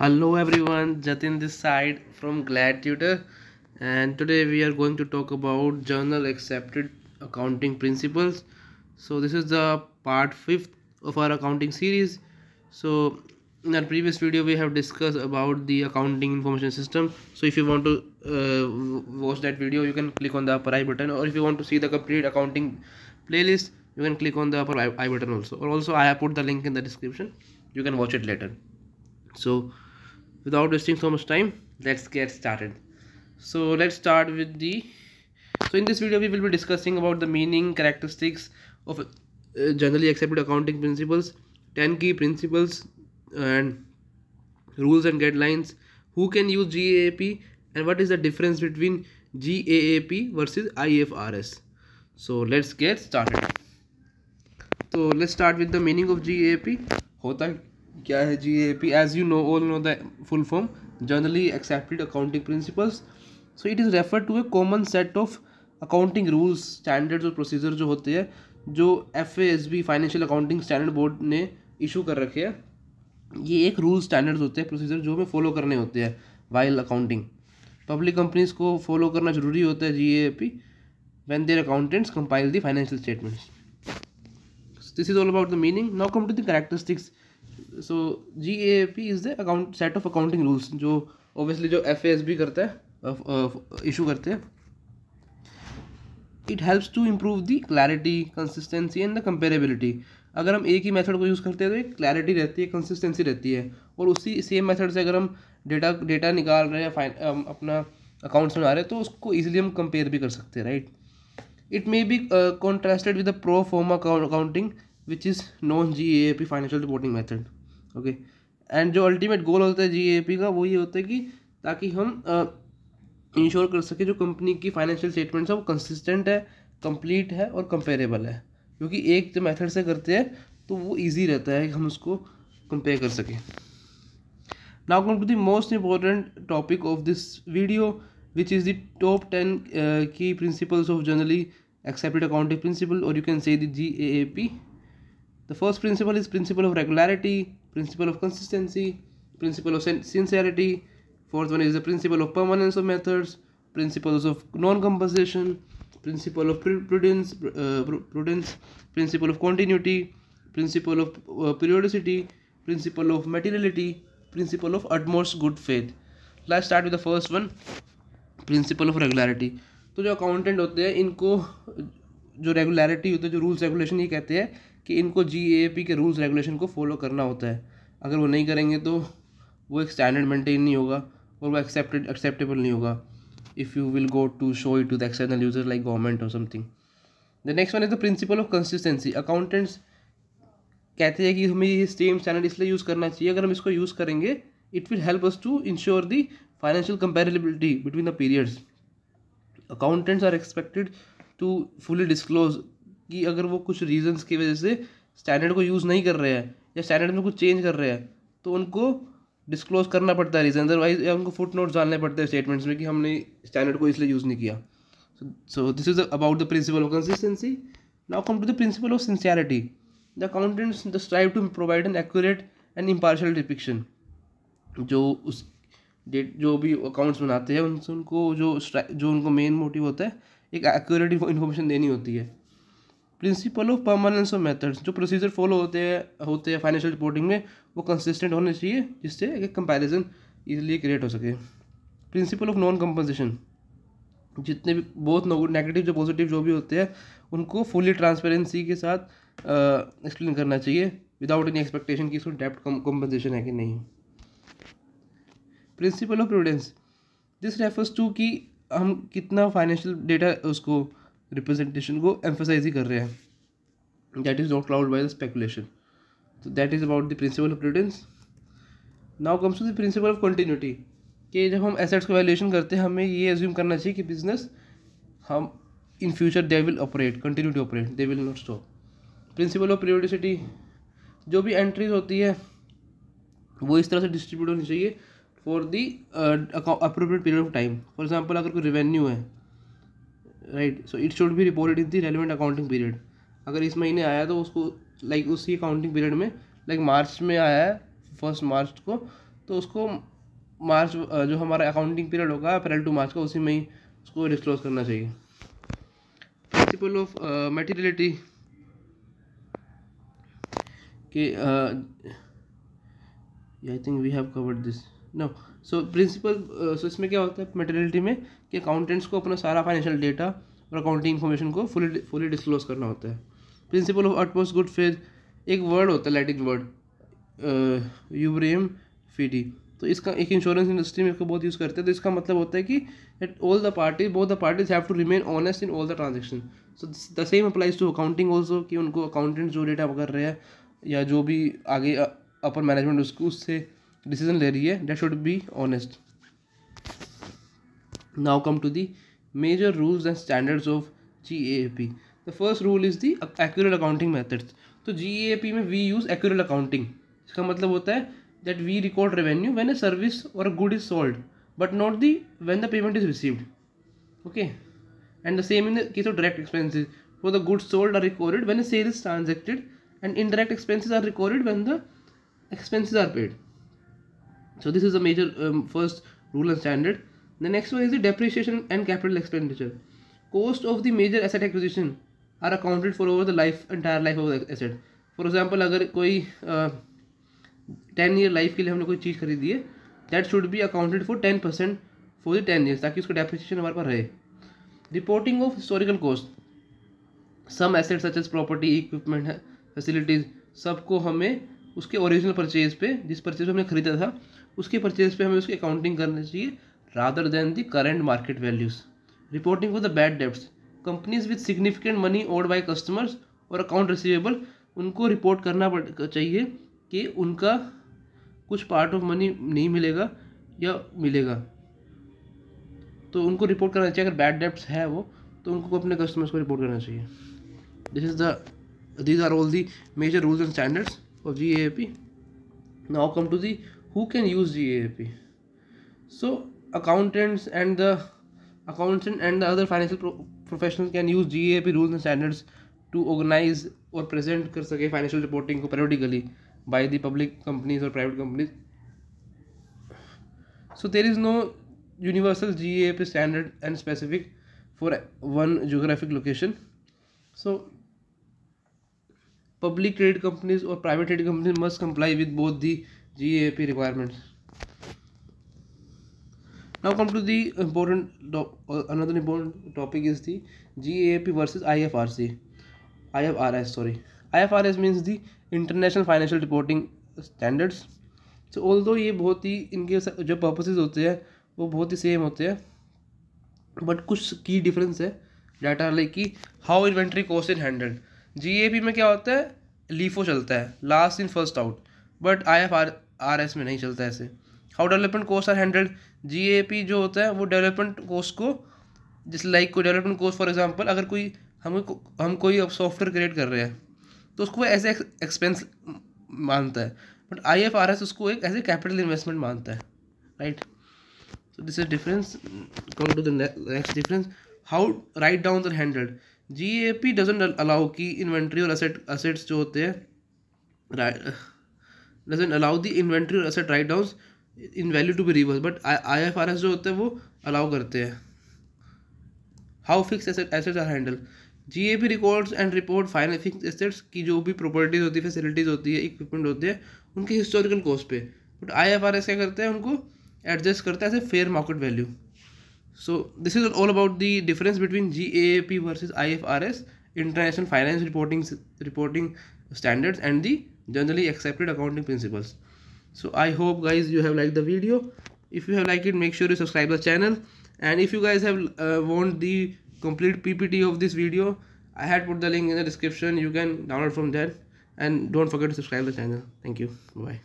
Hello everyone, Jatin this side from Glad Tutor, and today we are going to talk about journal accepted accounting principles. So this is the part 5th of our accounting series. So in our previous video we have discussed about the accounting information system. So if you want to watch that video, you can click on the upper I button, or if you want to see the complete accounting playlist, you can click on the upper I button also. Or also I have put the link in the description. You can watch it later. So without wasting so much time, let's get started. So let's start with the so in this video we will be discussing about the meaning, characteristics of generally accepted accounting principles, 10 key principles and rules and guidelines, who can use GAAP, and what is the difference between GAAP versus IFRS. So let's get started. So let's start with the meaning of GAAP. होता क्या है GAAP? As you know, all know the full form, generally accepted accounting principles. So it is referred to a common set of accounting rules, standards और procedure जो होते हैं, जो FASB financial accounting standard board ने issue कर रखे हैं. ये एक रूल स्टैंडर्ड्स होते हैं, प्रोसीजर जो हमें फॉलो करने होते हैं वाइल अकाउंटिंग. पब्लिक कंपनीज को फॉलो करना जरूरी होता है GAAP when their accountants compile the financial statements. This is all about the meaning. Now come to the characteristics. So GAAP is the set of accounting rules जो obviously जो FASB करता है, issue करते हैं. It helps to improve the clarity, consistency and the comparability. अगर हम एक ही method को यूज़ करते हैं तो एक क्लैरिटी रहती है, कंसिस्टेंसी रहती है, और उसी सेम मेथड से अगर हम डेटा निकाल रहे हैं, अपना अकाउंट्स बना रहे हैं, तो उसको ईजिली हम कंपेयर भी कर सकते हैं, right. It may be contrasted with the pro forma accounting, which is non GAAP financial reporting method. Okay, and जो अल्टीमेट गोल होता है GAAP का वो ये होता है कि ताकि हम इंश्योर कर सके जो कंपनी की फाइनेंशियल स्टेटमेंट्स है वो कंसिस्टेंट है, कंप्लीट है और कंपेरेबल है. क्योंकि एक जो मेथड से करते हैं तो वो इजी रहता है कि हम उसको कंपेयर कर सकें. Now come to the most important topic of this video, which is the top 10 key principles of generally accepted accounting principle, or you can say the GAAP. The first principle is principle of regularity, principle of consistency, principle of sincerity. Fourth one is the principle of permanence of methods, principles of non-compensation, principle of prudence, principle of continuity, principle of periodicity, principle of materiality, principle of utmost good faith. Let's start with the first one, principle of regularity. तो जो accountant होते हैं इनको जो regularity होता है, जो rules regulation, ये कहते हैं कि इनको GAAP के रूल्स रेगुलेशन को फॉलो करना होता है. अगर वो नहीं करेंगे तो वो एक स्टैंडर्ड मेंटेन नहीं होगा और वो एक्सेप्टेबल नहीं होगा if you will go to show it to the external user like government और something. The next one is the principle of consistency. Accountants कहते हैं कि हमें ये सेम स्टैंडर्ड इसलिए यूज़ करना चाहिए, अगर हम इसको यूज़ करेंगे it will help us to ensure the financial comparability between the periods. Accountants are expected to fully disclose कि अगर वो कुछ रीजंस की वजह से स्टैंडर्ड को यूज़ नहीं कर रहे हैं या स्टैंडर्ड में कुछ चेंज कर रहे हैं तो उनको डिस्क्लोज करना पड़ता है रीज़न, अदरवाइज या उनको फुट नोट्स डालने पड़ते हैं स्टेटमेंट्स में कि हमने स्टैंडर्ड को इसलिए यूज़ नहीं किया. So this is about the principle of consistency. Now come to the principle of sincerity. The accountants the strive to provide an accurate and impartial depiction. जो भी अकाउंट्स बनाते हैं उनको जो उनको मेन मोटिव होता है एक एक्यूरेट इन्फॉर्मेशन देनी होती है. Principle of permanence of methods. जो प्रोसीजर फॉलो होते हैं फाइनेंशियल रिपोर्टिंग में वो कंसिस्टेंट होने चाहिए जिससे एक कंपैरिजन इजीली क्रिएट हो सके. Principle of non compensation. जितने भी बहुत नेगेटिव जो पॉजिटिव जो भी होते हैं उनको फुली ट्रांसपेरेंसी के साथ एक्सप्लेन करना चाहिए विदाउट एनी एक्सपेक्टेशन कि इसको डेप्ट कंपनसेशन है कि नहीं. Principle of prudence. This refers to कि हम कितना फाइनेंशियल डेटा उसको रिप्रेजेंटेशन को एम्फोसाइज ही कर रहे हैं. That is not cloud by the speculation. तो that is about the principle of prudence. Now comes to the principle of continuity. कि जब हम एसेट्स को वैल्यूएशन करते हैं हमें ये एज्यूम करना चाहिए कि बिजनेस हम in future they will operate, continue to operate, they will not stop. Principle of periodicity. जो भी एंट्रीज होती है वो इस तरह से डिस्ट्रीब्यूट होनी चाहिए for the appropriate period of time. For example अगर कोई रेवेन्यू है, right, so it should be reported in the relevant accounting period. अगर इस महीने आया तो उसको लाइक उसी अकाउंटिंग पीरियड में, लाइक मार्च में आया है 1 मार्च को, तो उसको मार्च जो हमारा अकाउंटिंग पीरियड होगा अप्रैल टू मार्च का, उसी में ही उसको डिस्क्लोज करना चाहिए। प्रिंसिपल ऑफ मटेरियलिटी के I think we have covered this no. So principle, so इसमें क्या होता है मटेरियलिटी में कि अकाउंटेंट्स को अपना सारा फाइनेंशियल डेटा और अकाउंटिंग इन्फॉर्मेशन को फुली डिस्क्लोज करना होता है। Principle of utmost good faith, एक वर्ड होता है लैटिन वर्ड यूब्रेम फीडी, तो इसका एक इंश्योरेंस इंडस्ट्री में इसको बहुत यूज़ करते हैं। तो इसका मतलब होता है कि both the parties have to remain honest in all the transaction. So the same applies to accounting also, कि उनको अकाउंटेंट जो डेटा कर रहे हैं या जो भी आगे अपर मैनेजमेंट उससे डिसीजन ले रही है, that should be honest. Now come to the major rules and standards of GAAP। The first rule is the accurate accounting methods. तो GAAP में वी यूज़ एक्यूरेट अकाउंटिंग। इसका मतलब होता है that we record revenue when a service or a good is sold, but not the when the payment is received. Okay, and the same in the case of direct expenses. For the goods sold are recorded when a sale is transacted, and indirect expenses are recorded when the expenses are paid. So this is the major first rule and standard. The next one is the depreciation and capital expenditure. Cost of the major asset acquisition are accounted for over the entire life of the asset. For example, अगर कोई 10 year life के लिए हमने कोई चीज़ खरीदी है, that should be accounted for 10% for the 10 years, ताकि उसका डेप्रिसिएशन हमारे पास रहे। Reporting of historical cost, some assets such as property, equipment, facilities, सबको हमें उसके ओरिजिनल परचेज पे, जिस परचेज पे हमने खरीदा था उसके परचेज पे हमें उसकी अकाउंटिंग करनी चाहिए rather than the current market values. Reporting for the bad debts, companies with significant money owed by customers और अकाउंट रिसीवेबल, उनको रिपोर्ट करना चाहिए कि उनका कुछ पार्ट ऑफ मनी नहीं मिलेगा या मिलेगा, तो उनको रिपोर्ट करना चाहिए। अगर बैड डेब्ट्स है वो, तो उनको अपने कस्टमर्स को रिपोर्ट करना चाहिए। these are all the major rules and standards of GAAP. Now come to the who can use GAAP. So accountants and the other financial professionals can use GAAP rules and standards to organize और present कर सके financial reporting को periodically by the public companies or private companies. So there is no universal GAAP standard and specific for one geographic location. So public traded companies or private traded companies must comply with both the GAAP requirements. Now come to the another important topic is the GAAP versus IFRS. IFRS means the International Financial Reporting Standards. So although ये बहुत ही इनके जो purposes होते हैं वो बहुत ही same होते हैं, बट कुछ की डिफरेंस है डाटा लाइक कि how inventory cost is handled. GAAP में क्या होता है, लीफो चलता है, last in first out, but IFRS में नहीं चलता ऐसे। How development cost are handled, GAAP जो होता है वो डेवलपमेंट कॉस्ट को, जिस लाइक कोई डेवलपमेंट कॉस्ट फॉर एग्जांपल, अगर कोई हम कोई सॉफ्टवेयर क्रिएट कर रहे हैं तो उसको ऐसे एक्सपेंस मानता है, बट IFRS उसको एक ऐसे कैपिटल इन्वेस्टमेंट मानता है, right. So this is difference. Come to the next difference, how write down are handled. GAAP doesn't allow कि इन्वेंट्री और असेट्स जो होते हैं, डजंट अलाउ द इन्वेंट्री और asset write down in value to be reverse, but IFRS जो होते हैं वो अलाउ करते हैं। How fix assets are handle, GAAP records and report final fix assets की जो भी प्रॉपर्टीज होती है, फैसिलिटीज होती है, इक्विपमेंट होते हैं, उनके हिस्टोरिकल कॉस्ट पे, बट IFRS क्या करते हैं, उनको एडजस्ट करता है as a fair market value. So this is all about the difference between GAAP versus IFRS, international finance reporting standards and the generally accepted accounting principles. So I hope guys you have liked the video. If you have liked it, make sure you subscribe the channel, and if you guys have want the complete PPT of this video, I had put the link in the description. You can download from there, and don't forget to subscribe the channel. Thank you. Bye.